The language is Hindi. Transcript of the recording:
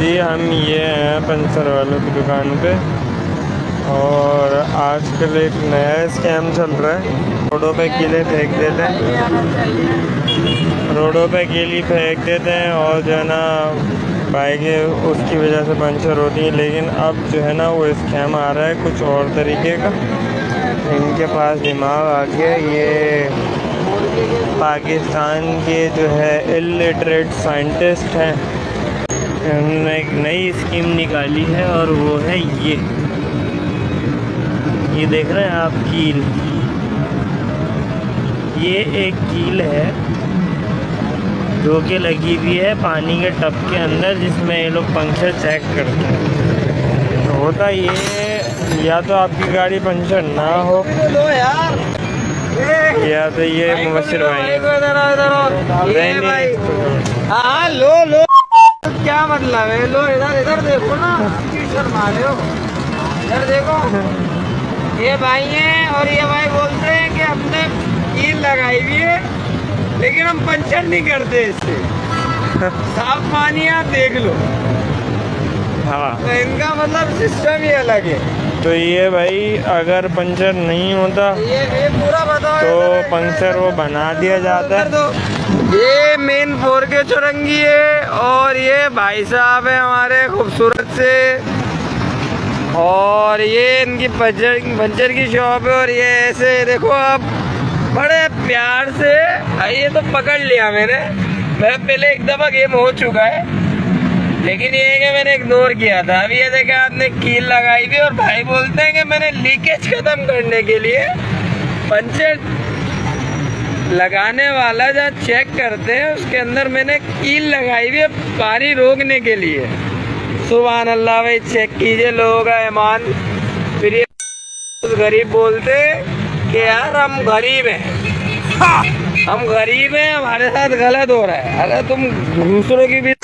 जी हम ये हैं पंचर वालों की दुकान पे, और आजकल एक नया स्कैम चल रहा है। रोडों पे कीले फेंक देते हैं, रोडों पे कीली फेंक देते हैं और जो है ना बाइकें उसकी वजह से पंचर होती हैं। लेकिन अब जो है ना वो स्कैम आ रहा है कुछ और तरीके का। इनके पास दिमाग आ गया। ये पाकिस्तान के जो है इलिटरेट साइंटिस्ट हैं, उन्होंने एक नई स्कीम निकाली है और वो है ये देख रहे हैं आप कील। ये एक कील है जो कि लगी हुई है पानी के टब के अंदर, जिसमें ये लोग पंक्चर चेक करते हैं। होता ये या तो आपकी गाड़ी पंचर ना हो, या तो ये मुबशिर भाई हाँ लो क्या मतलब है। लो इधर देखो ना, शर्मा रहे हो। इधर देखो, ये भाई हैं और ये भाई बोलते हैं कि हमने कील लगाई हुई है लेकिन हम पंचर नहीं करते इससे। साफ पानी आप देख लो। हाँ, तो इनका मतलब सिस्टम ही अलग है। तो ये भाई अगर पंचर नहीं होता ये पूरा बताओ तो पंक्चर वो बना दिया जाता है। ये मेन 4K चुरंगी है और ये भाई साहब है हमारे खूबसूरत से, और ये इनकी पंचर की शॉप है। और ये ऐसे देखो आप बड़े प्यार से, ये तो पकड़ लिया मैंने। मैं पहले एक दफ़ा गेम हो चुका है लेकिन ये है कि मैंने इग्नोर किया था। अभी ये देखा आपने कील लगाई थी और भाई बोलते हैं कि मैंने लीकेज खत्म करने के लिए पंचर लगाने वाला जहाँ चेक करते हैं उसके अंदर मैंने कील लगाई हुई है पानी रोकने के लिए। सुभान अल्लाह भाई, चेक कीजिए लोगों का ईमान। फिर ये गरीब बोलते कि यार हम गरीब हैं, हम गरीब हैं, हमारे साथ गलत हो रहा है। अगर तुम दूसरों की भी